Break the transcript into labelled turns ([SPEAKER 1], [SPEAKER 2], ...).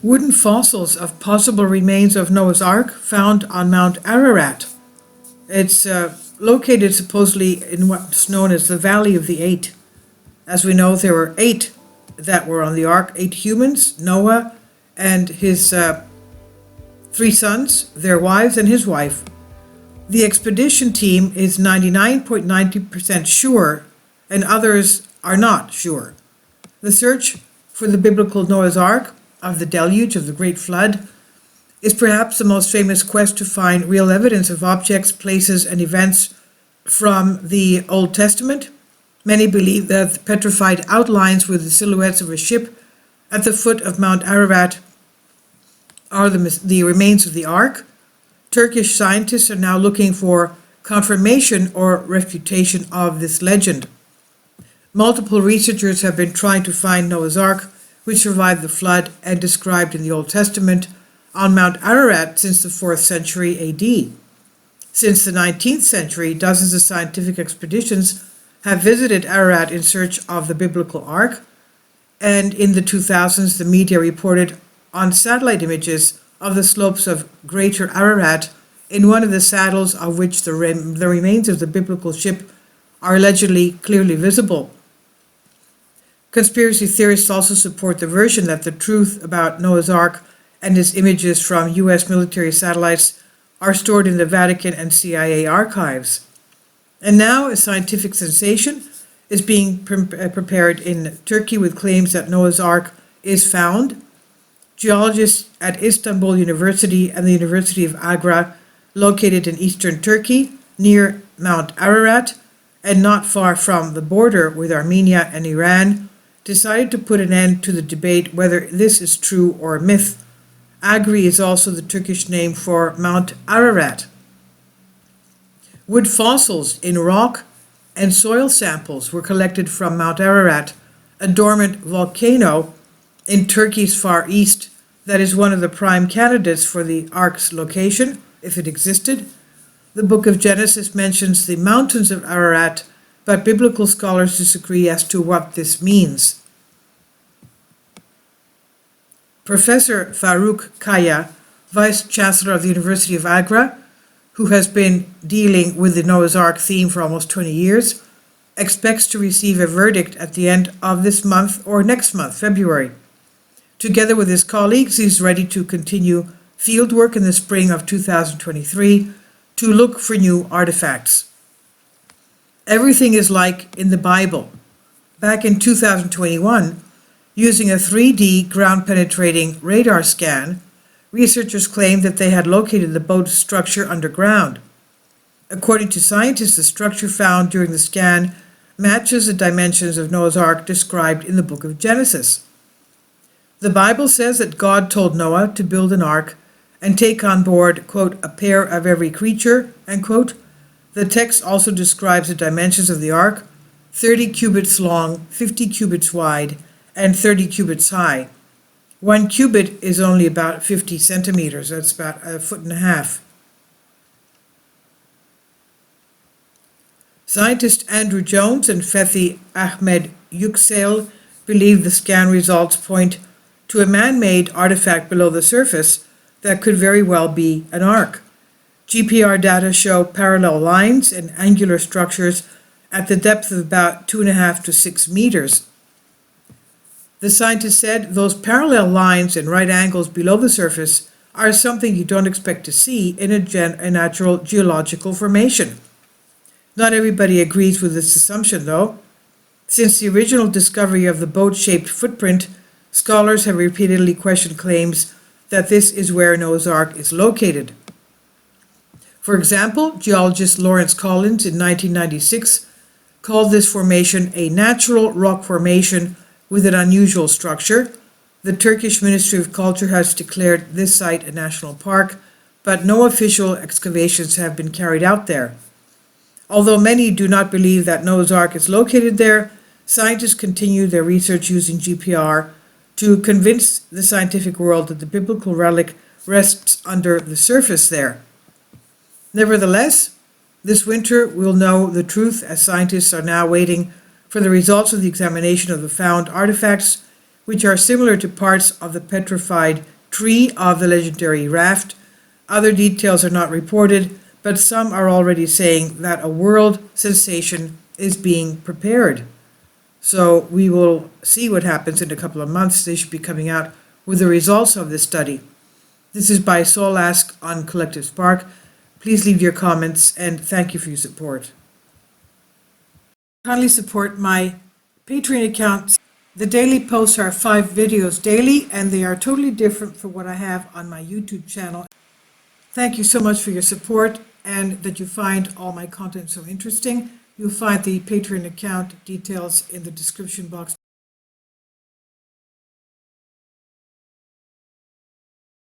[SPEAKER 1] Wooden fossils of possible remains of Noah's Ark found on Mount Ararat. It's located supposedly in what's known as the Valley of the Eight. As we know, there were 8 that were on the ark, 8 humans, Noah and his 3 sons, their wives, and his wife. The expedition team is 99.90% sure, and others are not sure. The search for the biblical Noah's Ark of the deluge, of the Great Flood, is perhaps the most famous quest to find real evidence of objects, places, and events from the Old Testament. Many believe that the petrified outlines with the silhouettes of a ship at the foot of Mount Ararat are the remains of the Ark. Turkish scientists are now looking for confirmation or refutation of this legend. Multiple researchers have been trying to find Noah's Ark, which survived the flood and described in the Old Testament, on Mount Ararat since the 4th century AD. Since the 19th century, dozens of scientific expeditions have visited Ararat in search of the biblical Ark, and in the 2000s the media reported on satellite images of the slopes of Greater Ararat, in one of the saddles of which the remains of the biblical ship are allegedly clearly visible. Conspiracy theorists also support the version that the truth about Noah's Ark and its images from U.S. military satellites are stored in the Vatican and CIA archives. And now a scientific sensation is being prepared in Turkey with claims that Noah's Ark is found. Geologists at Istanbul University and the University of Agra, located in eastern Turkey, near Mount Ararat, and not far from the border with Armenia and Iran, decided to put an end to the debate whether this is true or a myth. Agri is also the Turkish name for Mount Ararat. Wood fossils in rock and soil samples were collected from Mount Ararat, a dormant volcano in Turkey's far east that is one of the prime candidates for the Ark's location, if it existed. The book of Genesis mentions the mountains of Ararat, but biblical scholars disagree as to what this means. Professor Faruk Kaya, Vice Chancellor of the University of Agra, who has been dealing with the Noah's Ark theme for almost 20 years, expects to receive a verdict at the end of this month or next month, February. Together with his colleagues, he's ready to continue fieldwork in the spring of 2023 to look for new artifacts. Everything is like in the Bible. Back in 2021, using a 3D ground-penetrating radar scan, researchers claimed that they had located the boat's structure underground. According to scientists, the structure found during the scan matches the dimensions of Noah's Ark described in the book of Genesis. The Bible says that God told Noah to build an ark and take on board, quote, a pair of every creature, end quote. The text also describes the dimensions of the ark, 30 cubits long, 50 cubits wide, and 30 cubits high. 1 cubit is only about 50 centimeters, that's about 1.5 feet. Scientist Andrew Jones and Fethi Ahmed Yüksel believe the scan results point to a man-made artifact below the surface that could very well be an ark. GPR data show parallel lines and angular structures at the depth of about 2.5 to 6 meters. The scientist said those parallel lines and right angles below the surface are something you don't expect to see in a natural geological formation. Not everybody agrees with this assumption, though. Since the original discovery of the boat-shaped footprint, scholars have repeatedly questioned claims that this is where Noah's Ark is located. For example, geologist Lawrence Collins in 1996 called this formation a natural rock formation with an unusual structure. The Turkish Ministry of Culture has declared this site a national park, but no official excavations have been carried out there. Although many do not believe that Noah's Ark is located there, scientists continue their research using GPR to convince the scientific world that the biblical relic rests under the surface there. Nevertheless, this winter we'll know the truth, as scientists are now waiting for the results of the examination of the found artifacts, which are similar to parts of the petrified tree of the legendary raft. Other details are not reported, but some are already saying that a world sensation is being prepared. So we will see what happens in a couple of months. They should be coming out with the results of this study. This is by Soul Ask on Collective Spark. Please leave your comments and thank you for your support. Kindly support my Patreon account. The daily posts are 5 videos daily, and they are totally different from what I have on my YouTube channel. Thank you so much for your support and that you find all my content so interesting. You'll find the Patreon account details in the description box.